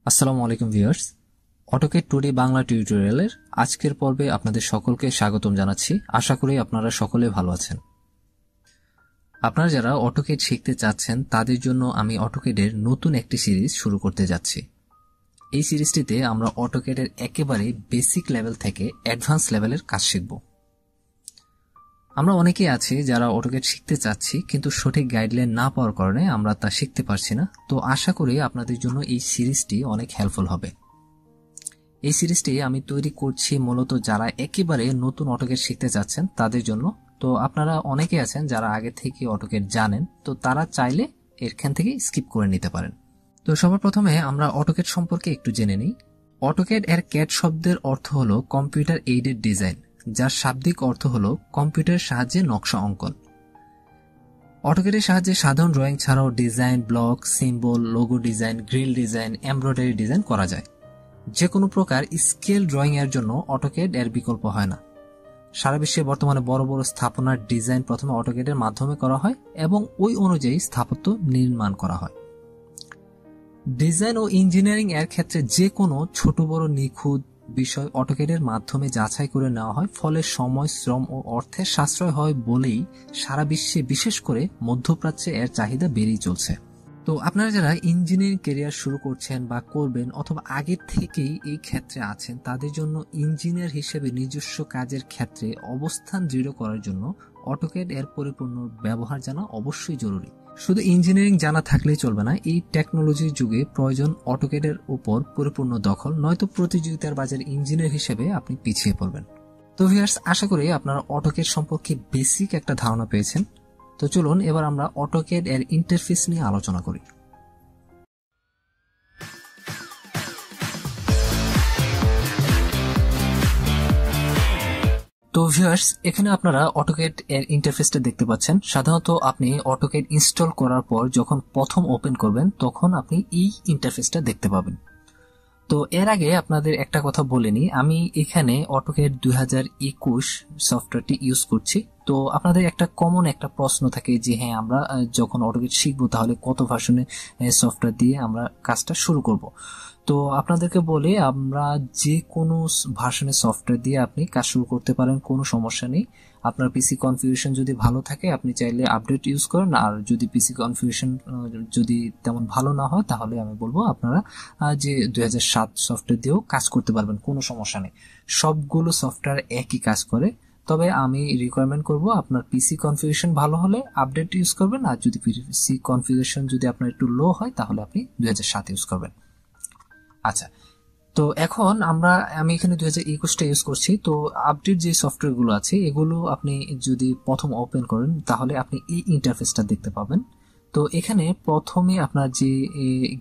আসসালামু আলাইকুম viewers, AutoCAD 2D Bangla টিউটোরিয়ালের আজকের পর্বে আপনাদের সকলকে স্বাগতম জানাচ্ছি। আশা করি আপনারা সকলে ভালো আছেন। আপনারা যারা অটোক্যাড শিখতে চাচ্ছেন তাদের জন্য আমি অটোক্যাডের নতুন একটি সিরিজ শুরু করতে যাচ্ছি। এই সিরিজটিতে আমরা অটোক্যাডের একেবারে বেসিক লেভেল থেকে অ্যাডভান্স লেভেলের কাজ শিখব। আমরা অনেকেই আছি যারা অটোক্যাড শিখতে চাচ্ছি, কিন্তু সঠিক গাইডলাইন না পাওয়ার কারণে আমরা তা শিখতে পারছি না। তো আশা করি আপনাদের জন্য এই সিরিজটি অনেক হেল্পফুল হবে। এই সিরিজটি আমি তৈরি করছি মূলত যারা একেবারে নতুন অটোক্যাড শিখতে চাচ্ছেন তাদের জন্য। তো আপনারা অনেকে আছেন যারা আগে থেকে অটোক্যাড জানেন, তো তারা চাইলে এখান থেকে স্কিপ করে নিতে পারেন। তো সবার প্রথমে আমরা অটোক্যাড সম্পর্কে একটু জেনে নিই। অটোক্যাড এর ক্যাড শব্দের অর্থ হলো কম্পিউটার এইডেড ডিজাইন, যার শাব্দিক অর্থ হলো কম্পিউটারের সাহায্যে নকশা অঙ্কন। অটোক্যাডের সাহায্যে সাধারণ ড্রয়িং ছাড়াও design, block, symbol, logo design, grill design, embroidery design করা যায়। যে কোনো প্রকার স্কেল ড্রয়িং এর জন্য অটোক্যাড এর বিকল্প হয় না। সারা বিশ্বে বর্তমানে বড় বড় স্থাপনার ডিজাইন প্রথমে অটোক্যাডের মাধ্যমে করা হয় এবং ওই অনুযায়ী স্থাপত্য নির্মাণ করা হয়। ডিজাইন ও ইঞ্জিনিয়ারিং এর ক্ষেত্রে যে কোনো ছোট বড় নিখুঁত বিষয় অটোক্যাডের মাধ্যমে যাচাই করে নেওয়া হয়, ফলে সময়, শ্রম ও অর্থের সাশ্রয় হয় বলেই সারা বিশ্বে, বিশেষ করে মধ্যপ্রাচ্যে এর চাহিদা বেড়েই চলছে। তো আপনারা যারা ইঞ্জিনিয়ারিং ক্যারিয়ার শুরু করছেন বা করবেন অথবা আগে থেকেই এই ক্ষেত্রে আছেন, তাদের জন্য ইঞ্জিনিয়ার হিসেবে নিজস্ব কাজের ক্ষেত্রে অবস্থান দৃঢ় করার জন্য অটোক্যাড এর পরিপূর্ণ ব্যবহার জানা অবশ্যই জরুরি। শুধু ইঞ্জিনিয়ারিং জানা থাকলেই চলবে না, এই টেকনোলজির যুগে প্রয়োজন অটোক্যাডের উপর পরিপূর্ণ দখল, নয়তো প্রতিযোগিতার বাজারে ইঞ্জিনিয়ার হিসেবে আপনি পিছিয়ে পড়বেন। তো ভিউয়ার্স, আশা করি আপনারা অটোক্যাড সম্পর্কে বেসিক একটা ধারণা পেয়েছেন। তো চলুন এবার আমরা অটোক্যাড এর ইন্টারফেস নিয়ে আলোচনা করি। তো ভিউয়ার্স, এখানে আপনারা অটোক্যাড এর ইন্টারফেসটা দেখতে পাচ্ছেন। সাধারণত আপনি অটোক্যাড ইনস্টল করার পর যখন প্রথম ওপেন করবেন তখন আপনি এই ইন্টারফেসটা দেখতে পাবেন। তো এর আগে আপনাদের একটা কথা বলে নিই, আমি এখানে অটোক্যাড 2021 সফটওয়্যারটি ইউজ করছি। তো আপনাদের একটা কমন একটা প্রশ্ন থাকে যে হ্যাঁ, আমরা যখন অটোক্যাড শিখবো তাহলে কত ভার্সনের সফটওয়্যার দিয়ে আমরা কাজটা শুরু করব। তো আপনাদেরকে বলে, আমরা যে কোনো ভার্সনের সফটওয়্যার দিয়ে আপনি কাজ শুরু করতে পারেন, কোনো সমস্যা নেই। আপনার পিসি কনফিগারেশন যদি ভালো থাকে আপনি চাইলে আপডেট ইউজ করেন, আর যদি পিসি কনফিগারেশন যদি তেমন ভালো না হয় তাহলে আমি বলবো আপনারা যে 2007 সফটওয়্যার দিয়েও কাজ করতে পারবেন, কোনো সমস্যা নেই। সবগুলো সফটওয়্যার একই কাজ করে, তবে আমি রিকোয়ারমেন্ট করব আপনার পিসি কনফিগারেশন ভালো হলে আপডেট ইউজ করবেন, আর যদি পিসি কনফিগারেশন যদি আপনার একটু লো হয় তাহলে আপনি 2007 ইউজ করবেন। আচ্ছা, তো এখন আমি এখানে 2021টা ইউজ করছি। তো আপডেট যে সফটওয়্যার গুলো আছে এগুলো আপনি যদি প্রথম ওপেন করেন তাহলে আপনি এই ইন্টারফেসটা দেখতে পাবেন। তো এখানে প্রথমে আপনার যে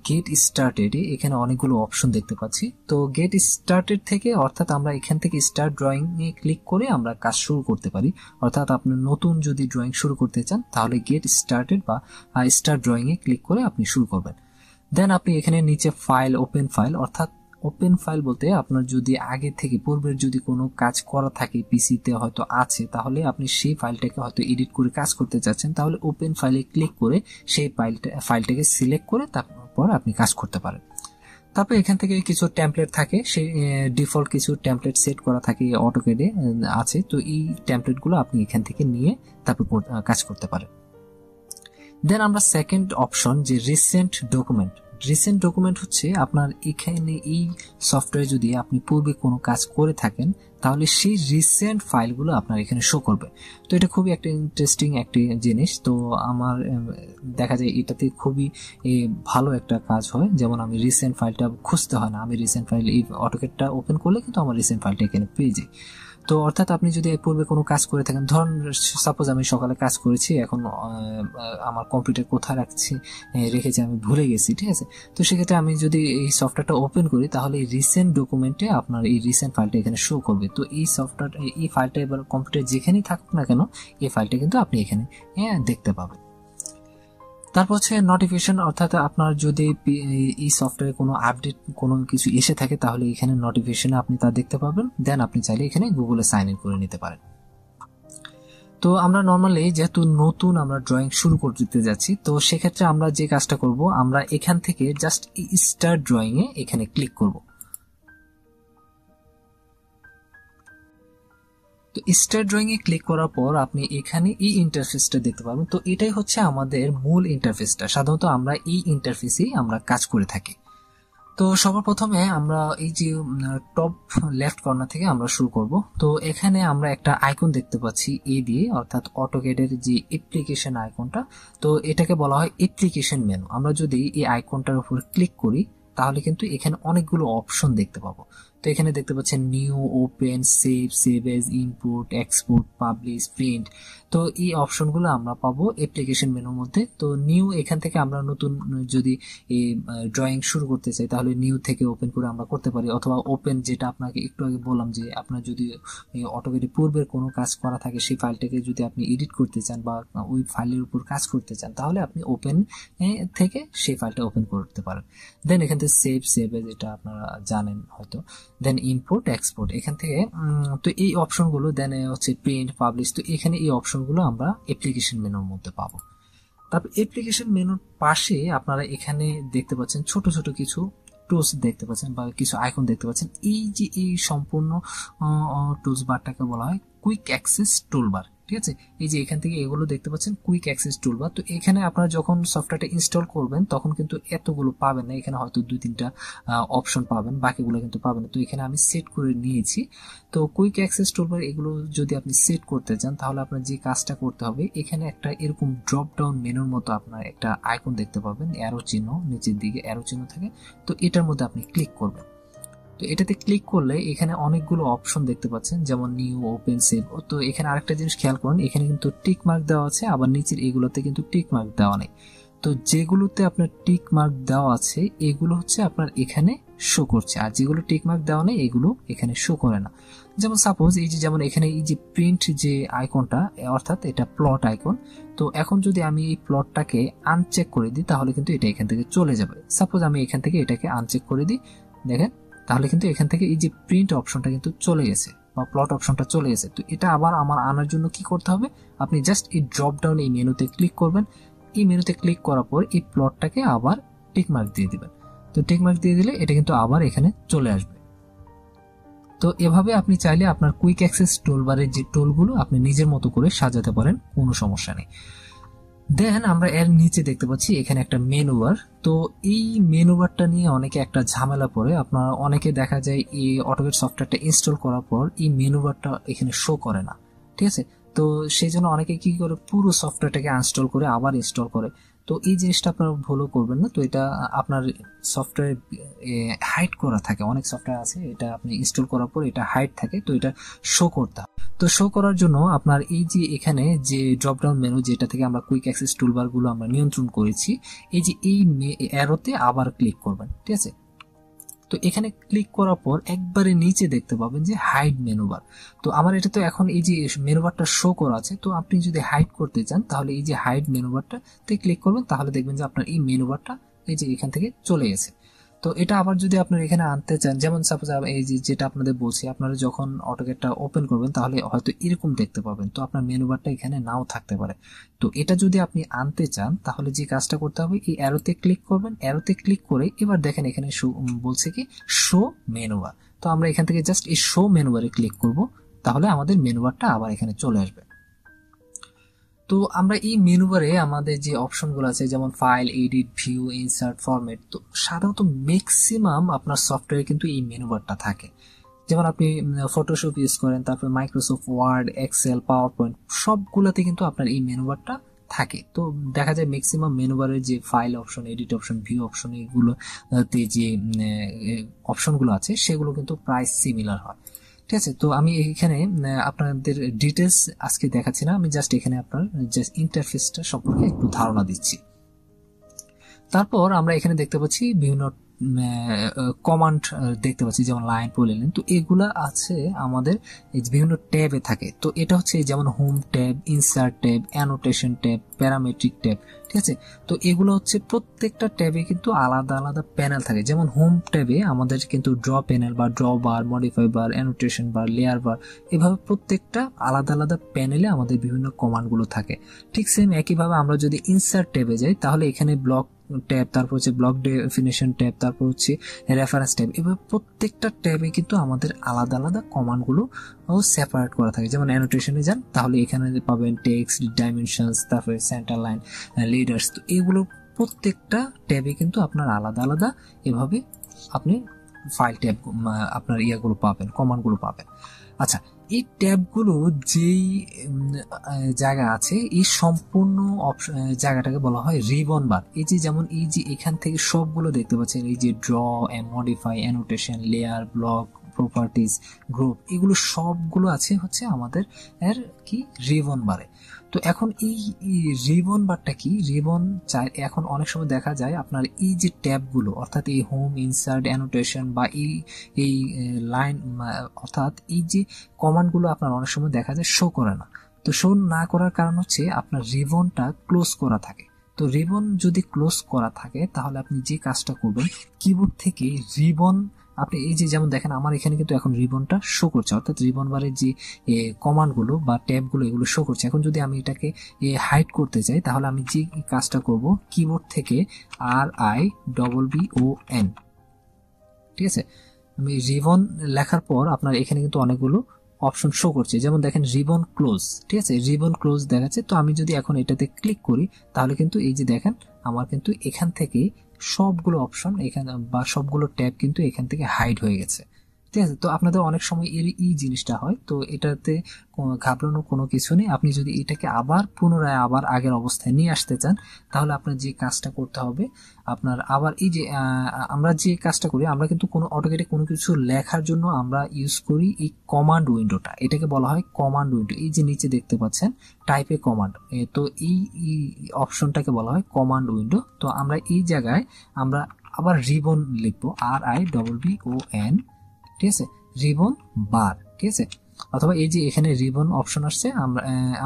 গেট স্টার্টেড, এখানে অনেকগুলো অপশন দেখতে পাচ্ছি। তো গেট স্টার্টেড থেকে, অর্থাৎ আমরা এখান থেকে স্টার্ট ড্রয়িং এ ক্লিক করে আমরা কাজ শুরু করতে পারি। অর্থাৎ আপনি নতুন যদি ড্রয়িং শুরু করতে চান তাহলে গেট স্টার্টেড বা স্টার্ট ড্রয়িং এ ক্লিক করে আপনি শুরু করবেন। দেন আপনি এখানে নিচে ফাইল, ওপেন ফাইল, অর্থাৎ ওপেন ফাইল বলতে আপনার যদি আগে থেকে পূর্বের যদি কোনো কাজ করা থাকে, পিসিতে হয়তো আছে, তাহলে আপনি সেই ফাইলটাকে হয়তো এডিট করে কাজ করতে চাচ্ছেন, তাহলে ওপেন ফাইলে ক্লিক করে সেই ফাইলটাকে সিলেক্ট করে তারপর আপনি কাজ করতে পারেন। তারপর এখান থেকে কিছু টেমপ্লেট থাকে, সেই ডিফল্ট কিছু টেমপ্লেট সেট করা থাকে অটোক্যাডে আছে। তো এই টেমপ্লেটগুলো আপনি এখান থেকে নিয়ে তারপর কাজ করতে পারেন। দেন আমরা সেকেন্ড অপশন যে রিসেন্ট ডকুমেন্ট হচ্ছে আপনার এখানে এই সফটওয়্যার যদি আপনি পূর্বে কোনো কাজ করে থাকেন তাহলে সেই রিসেন্ট ফাইলগুলো আপনার এখানে শো করবে। তো এটা খুবই একটা ইন্টারেস্টিং একটি জিনিস। তো আমার দেখা যায় এটাতে খুবই ভালো একটা কাজ হয়। যেমন আমি রিসেন্ট ফাইলটা খুঁজতে হয় না, আমি রিসেন্ট ফাইল এই অটোক্যাডটা ওপেন করলে কিন্তু আমার রিসেন্ট ফাইলটা এখানে পেয়ে যাই। তো অর্থাৎ আপনি যদি পূর্বে কোনো কাজ করে থাকেন, ধরুন সাপোজ আমি সকালে কাজ করেছি, এখন আমার কম্পিউটার কোথায় রেখেছি আমি ভুলে গেছি, ঠিক আছে। তো সেক্ষেত্রে আমি যদি এই সফটওয়্যারটা ওপেন করি তাহলে এই রিসেন্ট ডকুমেন্টে আপনার এই রিসেন্ট ফাইলটা এখানে শো করবে। তো এই সফটওয়্যার, এই ফাইলটা এবার কম্পিউটার যেখানেই থাকুক না কেন, এই ফাইলটা কিন্তু আপনি এখানে দেখতে পাবেন। তারপর হচ্ছে নোটিফিকেশন, অর্থাৎ আপনার যদি এই সফটওয়্যারে কোনো আপডেট কোনো কিছু এসে থাকে তাহলে এখানে নোটিফিকেশনে আপনি তা দেখতে পাবেন। দেন আপনি চাইলে এখানে গুগলে সাইন ইন করে নিতে পারেন। তো আমরা নর্মালি যেহেতু নতুন আমরা ড্রয়িং শুরু করতে যাচ্ছি, তো সেক্ষেত্রে আমরা যে কাজটা করব, আমরা এখান থেকে জাস্ট স্টার্ট ড্রয়িং এ এখানে ক্লিক করব। তো স্টার্ট ড্রয়িং এ ক্লিক করার পর আপনি এখানে এই ইন্টারফেসটা দেখতে পাবেন। তো এটাই হচ্ছে আমাদের মূল ইন্টারফেসটা। সাধারণত আমরা এই ইন্টারফেসেই আমরা কাজ করে থাকি। তো সবার প্রথমে আমরা এই যে টপ লেফট কর্নার থেকে আমরা শুরু করব। তো এখানে আমরা একটা আইকন দেখতে পাচ্ছি এ দিয়ে, অর্থাৎ অটোক্যাডের যে অ্যাপ্লিকেশন আইকনটা। তো এটাকে বলা হয় অ্যাপ্লিকেশন মেনু। আমরা যদি এই আইকনটার উপর ক্লিক করি তাহলে কিন্তু এখানে অনেকগুলো অপশন দেখতে পাবো। তো এখানে দেখতে পাচ্ছেন new, open, save, save age, input, export, publish, print. তো এই অপশনগুলো আমরা পাবো অ্যাপ্লিকেশন মেনুর মধ্যে। তো নিউ, এখান থেকে আমরা নতুন যদি এই ড্রয়িং শুরু করতে চাই তাহলে নিউ থেকে ওপেন করে আমরা করতে পারি, অথবা ওপেন, যেটা আপনাকে একটু আগে বললাম যে আপনার যদি অটোক্যাডে পূর্বের কোনো কাজ করা থাকে সেই ফাইলটাকে যদি আপনি এডিট করতে চান বা ওই ফাইলের উপর কাজ করতে চান তাহলে আপনি ওপেন থেকে সেই ফাইলটা ওপেন করতে পারেন। দেন এখান থেকে সেভ, সেভ এজ, এটা আপনারা জানেন হয়তো। দেন ইম্পোর্ট, এক্সপোর্ট, এখান থেকে তো এই অপশনগুলো, দেন হচ্ছে প্রিন্ট, পাবলিশ। তো এখানে এই অপশনগুলো আমরা অ্যাপ্লিকেশন মেনুর মধ্যে পাবো। তারপর অ্যাপ্লিকেশন মেনুর পাশে আপনারা এখানে দেখতে পাচ্ছেন ছোট ছোট কিছু টুলস দেখতে পাচ্ছেন বা কিছু আইকন দেখতে পাচ্ছেন। এই যে এই সম্পূর্ণ টুলস বারটাকে বলা হয় কুইক অ্যাক্সেস টুলবার। ঠিক আছে, এই যে এখান থেকে এগুলো দেখতে পাচ্ছেন কুইক অ্যাক্সেস টুলবার। তো এখানে আপনারা যখন সফটওয়্যারটা ইনস্টল করবেন তখন কিন্তু এতগুলো পাবেন না, এখানে হয়তো 2-3টা অপশন পাবেন, বাকিগুলো কিন্তু পাবেন না। তো এখানে আমি সেট করে নিয়েছি। তো কুইক অ্যাক্সেস টুলবার এগুলো যদি আপনি সেট করতে চান তাহলে আপনার যে কাজটা করতে হবে, এখানে একটা এরকম ড্রপ ডাউন মেনুর মতো আপনার একটা আইকন দেখতে পাবেন, অ্যারো চিহ্ন, নিচের দিকে অ্যারো চিহ্ন থাকে। তো এটার মধ্যে আপনি ক্লিক করবেন। তো এটাতে ক্লিক করলে এখানে অনেকগুলো অপশন দেখতে পাচ্ছেন, যেমন নিউ, ওপেন, সেভ। তো এখানে আরেকটা জিনিস খেয়াল করুন, এখানে কিন্তু টিক মার্ক দেওয়া আছে, আবার নিচের এগুলোতে কিন্তু টিক মার্ক দেওয়া নেই। তো যেগুলোতে আপনার টিক মার্ক দেওয়া আছে এগুলো হচ্ছে আপনার এখানে শো করছে, আর যেগুলো টিক মার্ক দেওয়া নেই এগুলো এখানে শো করে না। যেমন সাপোজ এই যে, যেমন এখানে এই যে প্রিন্ট যে আইকনটা, অর্থাৎ এটা প্লট আইকন। তো এখন যদি আমি এই প্লটটাকে আনচেক করে দিই তাহলে কিন্তু এটা এখান থেকে চলে যাবে। সাপোজ আমি এখান থেকে এটাকে আনচেক করে দিই, দেখেন, তাহলে কিন্তু এখান থেকে এই যে প্রিন্ট অপশনটা কিন্তু চলে গেছে বা প্লট অপশনটা চলে গেছে। তো এটা আবার আমার আনার জন্য কি করতে হবে, আপনি জাস্ট এই ড্রপ ডাউন এই মেনুতে ক্লিক করবেন। এই মেনুতে ক্লিক করার পর এই প্লটটাকে আবার টিক মার্ক দিয়ে দিবেন। তো টিক মার্ক দিয়ে দিলে এটা কিন্তু আবার এখানে চলে আসবে। তো এভাবে আপনি চাইলে আপনার কুইক অ্যাক্সেস টুলবারের যে টুলগুলো আপনি নিজের মতো করে সাজাতে পারেন, কোনো সমস্যা নেই। দেন আমরা এর নিচে দেখতে পাচ্ছি এখানে একটা মেনু বার। তো এই মেনু বারটা নিয়ে অনেকে একটা ঝামেলা পড়ে, আপনার অনেকে দেখা যায় এই অটোক্যাড সফটওয়্যারটা ইনস্টল করার পর এই মেনু বারটা এখানে শো করে না। ঠিক আছে, তো সেই জন্য অনেকে কি করে, পুরো সফটওয়্যারটাকে আনইনস্টল করে আবার ইনস্টল করে। তো এই জিনিসটা আপনারা ভুলও করবেন না। তো এটা আপনার সফটওয়্যার হাইড করা থাকে, অনেক সফটওয়্যার আছে এটা আপনি ইনস্টল করার পর এটা হাইড থাকে, তো এটা শো করতে হবে। তো শো করার জন্য আপনার এই যে এখানে যে ড্রপ ডাউন মেনু, যেটা থেকে আমরা কুইক অ্যাক্সেস টুলবার গুলো আমরা নিয়ন্ত্রণ করেছি, এই যে এই অ্যারোতে আবার ক্লিক করবেন। ঠিক আছে, তো এখানে ক্লিক করার পর একবারে নিচে দেখতে পাবেন যে হাইড মেনু বার। তো আমার এটা তো এখন এই যে মেনু বারটা শো করা আছে, তো আপনি যদি হাইড করতে চান তাহলে এই যে হাইড মেনু বারটাতে ক্লিক করবেন, তাহলে দেখবেন যে আপনার এই মেনু বারটা এই যে এখান থেকে চলে গেছে। তো এটা আবার যদি আপনারা এখানে আনতে চান, যেমন সাপোজ এই যে যেটা আপনাদের বলছি, আপনারা যখন অটোক্যাডটা ওপেন করবেন তাহলে হয়তো এরকম দেখতে পাবেন, তো আপনার মেনু বারটা এখানে নাও থাকতে পারে। তো এটা যদি আপনি আনতে চান তাহলে যে কাজটা করতে হবে, এই অ্যারোতে ক্লিক করবেন। অ্যারোতে ক্লিক করে এবার দেখেন এখানে বলছে কি শো মেনু বার। তো আমরা এখান থেকে জাস্ট এই শো মেনু বারে ক্লিক করব, তাহলে আমাদের মেনু বারটা আবার এখানে চলে আসবে। তো আমরা এই মেনু বারে আমাদের যে অপশনগুলো আছে, যেমন file, edit, view, insert, format, তো সাধারণত ম্যাক্সিমাম আপনার সফটওয়্যারে কিন্তু এই মেনু বারটা থাকে। যেমন আপনি ফটোশপ ইউজ করেন, তারপর Microsoft Word, Excel, PowerPoint, সবগুলোতে কিন্তু আপনার এই মেনু বারটা থাকে। তো দেখা যায় ম্যাক্সিমাম মেনু বারের যে file option, edit option, view option, এগুলোতে যে অপশনগুলো আছে সেগুলো কিন্তু প্রায় সিমিলার হয়। ঠিক আছে, তো আমি এখানে আপনাদের ডিটেলস আজকে দেখাচ্ছি না, আমি জাস্ট এখানে আপনার জাস্ট ইন্টারফেসটা সম্পর্কে একটু ধারণা দিচ্ছি। তারপর আমরা এখানে দেখতে পাচ্ছি বিভিন্ন কমান্ড দেখতে পাচ্ছি, যেমন লাইন, পলিলাইন। তো এগুলা আছে আমাদের এই যে বিভিন্ন ট্যাবে থাকে। তো এটা হচ্ছে যেমন home tab, insert tab, annotation tab, parametric tab, ঠিক আছে। তো এগুলো হচ্ছে প্রত্যেকটা ট্যাবে কিন্তু আলাদা আলাদা প্যানেল থাকে। যেমন হোম ট্যাবে আমাদের কিন্তু ড্র প্যানেল বা ড্র বার, মডিফাই বার, অ্যানোটেশন বার, লেয়ার বার, এভাবে প্রত্যেকটা আলাদা আলাদা প্যানেলে আমাদের বিভিন্ন কমান্ডগুলো থাকে। ঠিক সেম একইভাবে আমরা যদি ইনসার্ট ট্যাবে যাই, তাহলে এখানে ব্লক ট্যাব, তারপর হচ্ছে ব্লক ডেফিনেশন ট্যাব, তারপর হচ্ছে রেফারেন্স ট্যাব, এভাবে প্রত্যেকটা ট্যাবে কিন্তু আমাদের আলাদা আলাদা কমান্ডগুলো সেপারেট করা থাকে। যেমন অ্যানোটেশনে যান, তাহলে এখানে পাবেন টেক্সট, ডাইমেনশনস, তারপরে সেন্টার লাইন, লিডার্স। তো এগুলো প্রত্যেকটা ট্যাবে কিন্তু আপনার আলাদা আলাদা এভাবে আপনি ফাইল ট্যাব আপনার ইয়াগুলো পাবেন, কমান্ডগুলো পাবেন। আচ্ছা, এই ট্যাবগুলো যেই জায়গা আছে, এই সম্পূর্ণ জায়গাটাকে বলা হয় রিবন বার। এই যে যেমন এই যে এখান থেকে সবগুলো দেখতে পাচ্ছেন, এই যে draw, modify, annotation, layer, block, properties, group, এগুলো সবগুলো আছে হচ্ছে আমাদের এর কি রিবন বারে। তো এখন এই রিবন বারটা কি, রিবন এখন অনেক সময় দেখা যায় আপনার এই যে ট্যাবগুলো, অর্থাৎ এই হোম, ইনসার্ট, অ্যানোটেশন বা এই লাইন, অর্থাৎ এই যে কমান্ডগুলো আপনার অনেক সময় দেখা যায় শো করে না। তো শো না করার কারণ হচ্ছে আপনার রিবনটা ক্লোজ করা থাকে। তো রিবন যদি ক্লোজ করা থাকে, তাহলে আপনি যে কাজটা করবেন, কিবোর্ড থেকে রিবন আপনি এই যে যেমন দেখেন আমার এখানে কিন্তু এখন রিবনটা শো করছে, অর্থাৎ রিবন বারের যে কমান্ডগুলো বা ট্যাবগুলো এগুলো শো করছে। এখন যদি আমি এটাকে হাইড করতে চাই, তাহলে আমি যে কাজটা করব, কিবোর্ড থেকে RIBBON, ঠিক আছে, আমি রিবন লেখার পর আপনার এখানে কিন্তু অনেকগুলো অপশন শো করছে। যেমন দেখেন রিবন ক্লোজ, ঠিক আছে, রিবন ক্লোজ দেখাচ্ছে। তো আমি যদি এখন এটাতে ক্লিক করি, তাহলে কিন্তু এই যে দেখেন আমার কিন্তু এখান থেকে সবগুলো অপশন এখানে বা সবগুলো ট্যাব কিন্তু এখান থেকে হাইড হয়ে গেছে, ঠিক আছে। তো আপনাদের অনেক সময় এই জিনিসটা হয়, তো এটাতে ঘাবড়ানোর কোনো কিছু নেই। আপনি যদি এটাকে আবার পুনরায় আবার আগের অবস্থায় নিয়ে আসতে চান, তাহলে আপনার যে কাজটা করতে হবে, আপনার আবার এই যে আমরা যে কাজটা করি, আমরা কিন্তু কোনো অটোক্যাডে কোনো কিছু লেখার জন্য আমরা ইউজ করি এই কমান্ড উইন্ডোটা, এটাকে বলা হয় কমান্ড উইন্ডো। এই যে নিচে দেখতে পাচ্ছেন টাইপে কমান্ড, তো এই অপশনটাকে বলা হয় কমান্ড উইন্ডো। তো আমরা এই জায়গায় আমরা আবার রিবন লিখবো, RIBBON, ঠিক আছে, রিবন বার, ঠিক আছে। অথবা এই যে এখানে রিবন অপশন আসছে,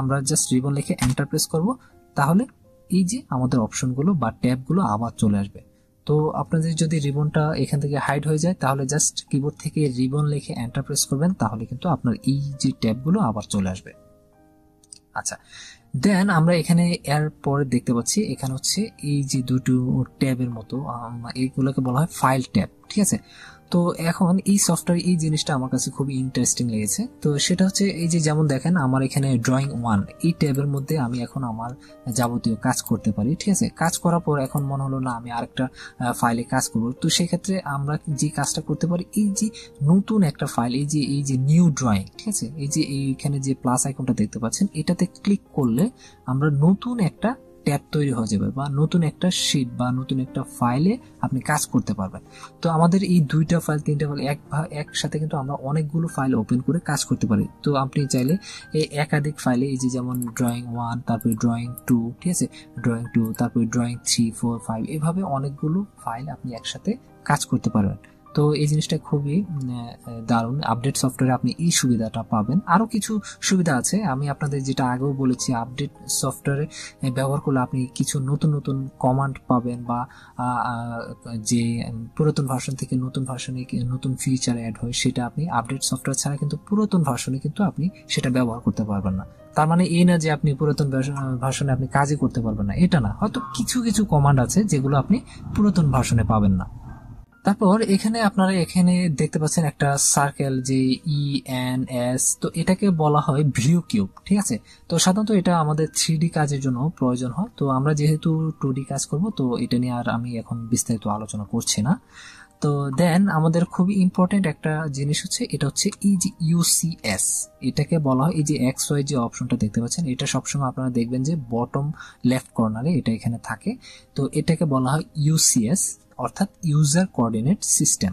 আমরা জাস্ট রিবন লিখে এন্টার প্রেস করব, তাহলে এই যে আমাদের অপশনগুলো বা ট্যাবগুলো আবার চলে আসবে। তো আপনাদের যদি রিবনটা এখান থেকে হাইড হয়ে যায়, তাহলে জাস্ট কিবোর্ড থেকে রিবন লিখে এন্টার প্রেস করবেন, তাহলে কিন্তু আপনার এই যে ট্যাবগুলো আবার চলে আসবে। আচ্ছা, দেন আমরা এখানে এর পরে দেখতে পাচ্ছি এখানে হচ্ছে এই যে দুটো ট্যাবের মতো, এইগুলোকে বলা হয় ফাইল ট্যাব, ঠিক আছে। তো এখন এই সফটওয়্যার এই জিনিসটা আমার কাছে খুবই ইন্টারেস্টিং লেগেছে। তো সেটা হচ্ছে এই যে যেমন দেখেন আমার এখানে ড্রয়িং 1, এই ট্যাবের মধ্যে আমি এখন আমার যাবতীয় কাজ করতে পারি, ঠিক আছে। কাজ করার পর এখন মনে হলো না আমি আরেকটা ফাইলে কাজ করব, তো সেক্ষেত্রে আমরা যে কাজটা করতে পারি, এই যে নতুন একটা ফাইল, এই যে নিউ ড্রয়িং, ঠিক আছে, এই যে এইখানে যে প্লাস আইকনটা দেখতে পাচ্ছেন, এটাতে ক্লিক করলে আমরা নতুন একটা ট্যাব তৈরি হয়ে যাবে বা নতুন একটা শীট বা নতুন একটা ফাইলে আপনি কাজ করতে পারবেন। তো আমাদের এই দুইটা ফাইল, তিনটা ফাইল একসাথে কিন্তু আমরা অনেকগুলো ফাইল ওপেন করে কাজ করতে পারি। তো আপনি চাইলে এই একাধিক ফাইলে, এই যে যেমন ড্রয়িং 1, তারপরে ড্রয়িং 2, ঠিক আছে, ড্রয়িং 2, তারপরে ড্রয়িং 3, 4, 5, এভাবে অনেকগুলো ফাইল আপনি একসাথে কাজ করতে পারবেন। তো এই জিনিসটা খুবই দারুণ। আপডেট সফটওয়্যারে আপনি এই সুবিধাটা পাবেন। আরো কিছু সুবিধা আছে, আমি আপনাদের যেটা আগেও বলেছি, আপডেট সফটওয়্যারে ব্যবহার করলে আপনি কিছু নতুন নতুন কমান্ড পাবেন বা যে পুরাতন ভার্সন থেকে নতুন ভার্সনে নতুন ফিচার অ্যাড হয়, সেটা আপনি আপডেট সফটওয়্যার ছাড়া কিন্তু পুরাতন ভার্সনে কিন্তু আপনি সেটা ব্যবহার করতে পারবেন না। তার মানে এই না যে আপনি পুরাতন ভার্সনে আপনি কাজই করতে পারবেন না, এটা না। হয়তো কিছু কিছু কমান্ড আছে যেগুলো আপনি পুরাতন ভার্সনে পাবেন না। তারপর এখানে আপনারা এখানে দেখতে পাচ্ছেন একটা সার্কেল, যে ENS, তো এটাকে বলা হয় ভিউ কিউব, ঠিক আছে। তো সাধারণত এটা আমাদের 3D কাজের জন্য প্রয়োজন হয়। তো আমরা যেহেতু 2D কাজ করব, তো এটা নিয়ে আর আমি এখন বিস্তারিত আলোচনা করছি না। তো দেন আমাদের খুবই ইম্পর্টেন্ট একটা জিনিস হচ্ছে, এটা হচ্ছে এই যে UCS, এটাকে বলা হয়, এই যে XY যে অপশনটা দেখতে পাচ্ছেন, এটা সবসময় আপনারা দেখবেন যে বটম লেফট কর্নারে এটা এখানে থাকে। তো এটাকে বলা হয় UCS, অর্থাৎ ইউজার কোঅর্ডিনেট সিস্টেম।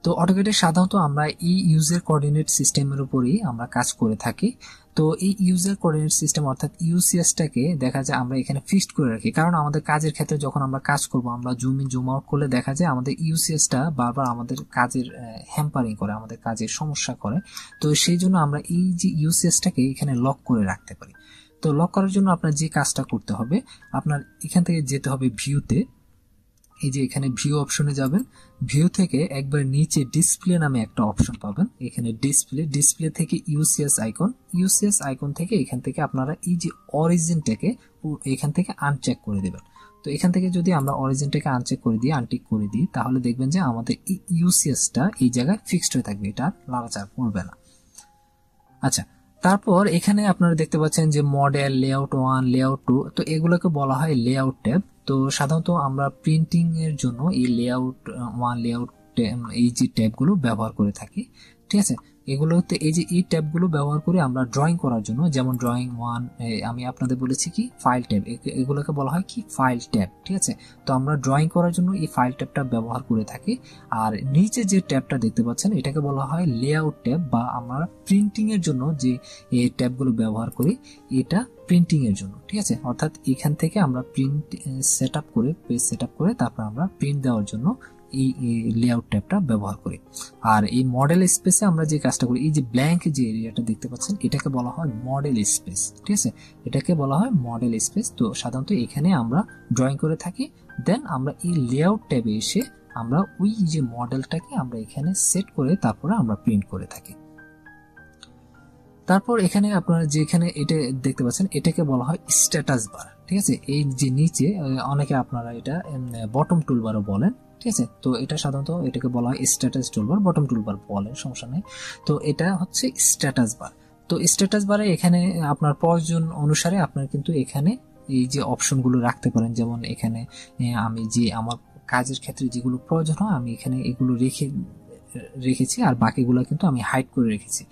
তো তো অটোক্যাডে সাধারণত আমরা এই ইউজার কোঅর্ডিনেট সিস্টেমের উপরই আমরা কাজ করে থাকি। তো এই ইউজার কোঅর্ডিনেট সিস্টেম অর্থাৎ ইউসিএসটাকে দেখা যায় আমরা এখানে ফিক্সড করে রাখি, কারণ আমাদের কাজের ক্ষেত্রে যখন আমরা কাজ করব আমরা জুম ইন জুম আউট করলে দেখা যায় আমাদের ইউসিএসটা বারবার আমাদের কাজের হ্যাম্পারিং করে, আমাদের কাজের সমস্যা করে। তো সেই জন্য আমরা এই যে ইউসিএসটাকে এখানে লক করে রাখতে পারি। তো লক করার জন্য আপনার যে কাজটা করতে হবে, আপনার এখান থেকে যেতে হবে ভিউতে, এই যে এখানে ভিউ অপশনে যাবেন, ভিউ থেকে একবার নিচে ডিসপ্লে নামে একটা অপশন পাবেন, এখানে ডিসপ্লে থেকে ইউসিএস আইকন থেকে এখান থেকে আপনারা এই যে অরিজিনটাকে এখান থেকে আনচেক করে দেবেন। তো এখান থেকে যদি আমরা অরিজিনটাকে আনচেক করে দিই, আনটিক করে দিই, তাহলে দেখবেন যে আমাদের ইউসিএসটা এই জায়গায় ফিক্সড হয়ে থাকবে, এটা নাড়াচাড়া করবে না। আচ্ছা, তারপর এখানে আপনারা দেখতে পাচ্ছেন যে মডেল, লেআউট 1, লেআউট 2, তো এগুলোকে বলা হয় লেআউট ট্যাব। তো সাধারণত আমরা প্রিন্টিং এর জন্য এই লেআউট 1, লেআউট এই যে ট্যাবগুলো ব্যবহার করে থাকি, ঠিক আছে। এগুলোতে এই যে এই ট্যাবগুলো ব্যবহার করে আমরা ড্রয়িং করার জন্য, যেমন ড্রয়িং 1 আমি আপনাদের বলেছি কি ফাইল ট্যাব, এগুলোকে বলা হয় কি ফাইল ট্যাব, ঠিক আছে। তো আমরা ড্রয়িং করার জন্য এই ফাইল ট্যাবটা ব্যবহার করে থাকি। আর নিচে যে ট্যাবটা দেখতে পাচ্ছেন এটাকে বলা হয় লেআউট ট্যাব, বা আমরা প্রিন্টিং এর জন্য যে এই ট্যাবগুলো ব্যবহার করি এটা প্রিন্টিং এর জন্য, ঠিক আছে। অর্থাৎ এখান থেকে আমরা প্রিন্ট সেটআপ করে, পেজ সেটআপ করে তারপর আমরা প্রিন্ট দেওয়ার জন্য এই লেআউট ট্যাবটা ব্যবহার করি। আর এই মডেল স্পেসে আমরা যে কাজটা করি, এই যে ব্ল্যাঙ্ক যে এরিয়াটা দেখতে পাচ্ছেন এটাকে বলা হয় মডেল স্পেস, ঠিক আছে, এটাকে বলা হয় মডেল স্পেস। তো সাধারণত এখানে আমরা ড্রয়িং করে থাকি, দেন আমরা এই লেআউট ট্যাবে এসে আমরা ওই যে মডেলটাকে আমরা এখানে সেট করে তারপরে আমরা প্রিন্ট করে থাকি। তারপর এখানে আপনারা যেখানে এটা দেখতে পাচ্ছেন এটাকে বলা হয় স্ট্যাটাস বার, ঠিক আছে। এই যে নিচে অনেকে আপনারা এটা বটম টুলবারও বলেন, ঠিক আছে। তো এটা সাধারণত এটাকে বলা হয় স্ট্যাটাস টুলবার, বটম টুলবার বলেন, সমস্যা নেই। তো এটা হচ্ছে স্ট্যাটাস বার। তো স্ট্যাটাস বারে এখানে আপনার প্রয়োজন অনুসারে আপনার কিন্তু এখানে এই যে অপশনগুলো রাখতে পারেন। যেমন এখানে আমি যে আমার কাজের ক্ষেত্রে যেগুলো প্রয়োজন হয় আমি এখানে এগুলো রেখেছি, আর বাকিগুলো কিন্তু আমি হাইড করে রেখেছি।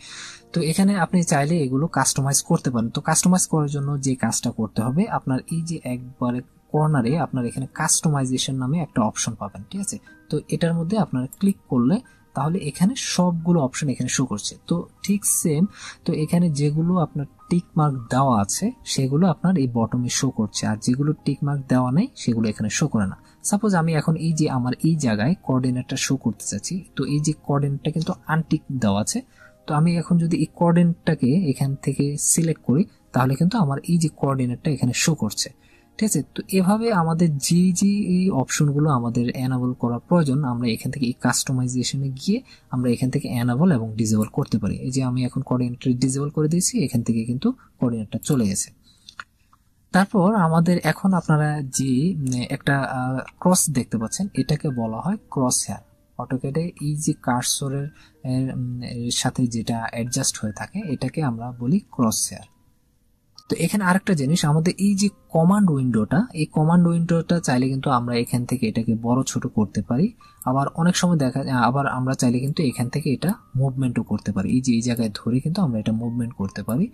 তো এখানে আপনি চাইলে এগুলো কাস্টমাইজ করতে পারেন। তো কাস্টমাইজ করার জন্য যে কাজটা করতে হবে, আপনার এই যে একবারে কর্নারে আপনার এখানে কাস্টমাইজেশন নামে একটা অপশন পাবেন, ঠিক আছে। তো এটার মধ্যে আপনার ক্লিক করলে তাহলে এখানে সবগুলো অপশন এখানে শো করছে। তো ঠিক সেম, তো এখানে যেগুলো আপনার টিক মার্ক দেওয়া আছে সেগুলো আপনার এই বটমে শো করছে, আর যেগুলো টিক মার্ক দেওয়া নেই সেগুলো এখানে শো করে না। সাপোজ আমি এখন এই যে আমার এই জায়গায় কোঅর্ডিনেটটা শো করতে চাচ্ছি, তো এই যে কোঅর্ডিনেটটা কিন্তু আনটিক দেওয়া আছে। তো আমি এখন যদি এই কোঅর্ডিনেটটাকে এখান থেকে সিলেক্ট করি তাহলে কিন্তু আমার এই যে কোঅর্ডিনেটটা এখানে শো করছে, ঠিক আছে। তো এভাবে আমাদের যে যে এই অপশনগুলো আমাদের এনাবল করার প্রয়োজন আমরা এখান থেকে এই কাস্টমাইজেশনে গিয়ে আমরা এখান থেকে এনাবল এবং ডিসেবল করতে পারি। এই যে আমি এখন কোঅর্ডিনেটর ডিসেবল করে দিয়েছি, এখান থেকে কিন্তু কোঅর্ডিনেটটা চলে গেছে। তারপর আমাদের এখন আপনারা যে একটা ক্রস দেখতে পাচ্ছেন এটাকে বলা হয় ক্রস হেয়ার। অটোক্যাডে এই যে কার্সরের সাথে যেটা অ্যাডজাস্ট হয়ে থাকে এটাকে আমরা বলি ক্রস হেয়ার। তো এখানে আরেকটা জিনিস, আমাদের এই যে কমান্ড উইন্ডোটা, এই কমান্ড উইন্ডোটা চাইলে কিন্তু আমরা এখান থেকে এটাকে বড় ছোট করতে পারি। আবার অনেক সময় আবার আমরা চাইলে কিন্তু এখান থেকে এটা মুভমেন্টও করতে পারি। এই যে এই জায়গায় ধরে কিন্তু আমরা এটা মুভমেন্ট করতে পারি।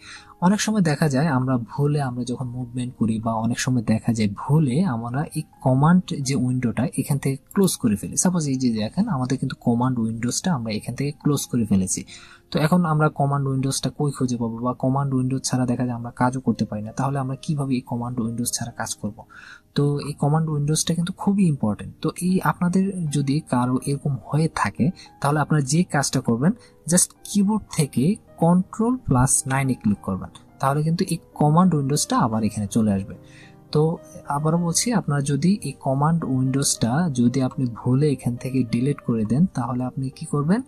অনেক সময় দেখা যায় আমরা যখন মুভমেন্ট করি, বা অনেক সময় দেখা যায় ভুলে আমরা এই কমান্ড যে উইন্ডোটা এখান থেকে ক্লোজ করে ফেলি। সাপোজ এই যে দেখেন আমাদের কিন্তু কমান্ড উইন্ডোজটা আমরা এখান থেকে ক্লোজ করে ফেলেছি। তো এখন আমরা কমান্ড উইন্ডোজটা কই খুঁজে পাবো, বা কমান্ড উইন্ডোজ ছাড়া দেখা যায় আমরা কাজও করতে পারি না, তাহলে আমরা কিভাবে এই কমান্ড উইন্ডোজ ছাড়া কাজ করব? তো এই কমান্ড উইন্ডোজটা কিন্তু খুবই ইম্পর্টেন্ট। তো এই আপনাদের যদি কারো এরকম হয়ে থাকে তাহলে আপনারা যে কাজটা করবেন, জাস্ট কিবোর্ড থেকে Ctrl+9 ক্লিক করবেন, তাহলে কিন্তু এই কমান্ড উইন্ডোজটা আবার এখানে চলে আসবে। তো আবারও বলছি, আপনারা যদি এই কমান্ড উইন্ডোজটা যদি আপনি ভুলে এখান থেকে ডিলিট করে দেন তাহলে আপনি কি করবেন,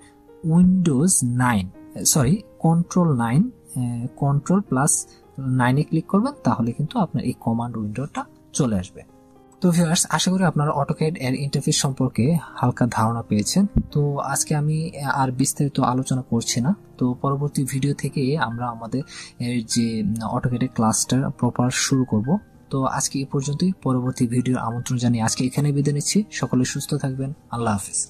Ctrl+9 ক্লিক করবেন, তাহলে কিন্তু আপনার এই কমান্ড উইন্ডোটা চলে আসবে। তো ভিউয়ার্স, আশা করি আপনারা অটোক্যাড এর ইন্টারফেস সম্পর্কে হালকা ধারণা পেয়েছেন। তো আজকে আমি আর বিস্তারিত আলোচনা করছি না। তো পরবর্তী ভিডিও থেকে আমরা আমাদের যে অটোক্যাডের ক্লাসটা প্রপার শুরু করব। তো আজকে এই পর্যন্তই, পরবর্তী ভিডিওর আমন্ত্রণ জানিয়ে আজকে এখানে বিদায় নিচ্ছি। সকলে সুস্থ থাকবেন, আল্লাহ হাফেজ।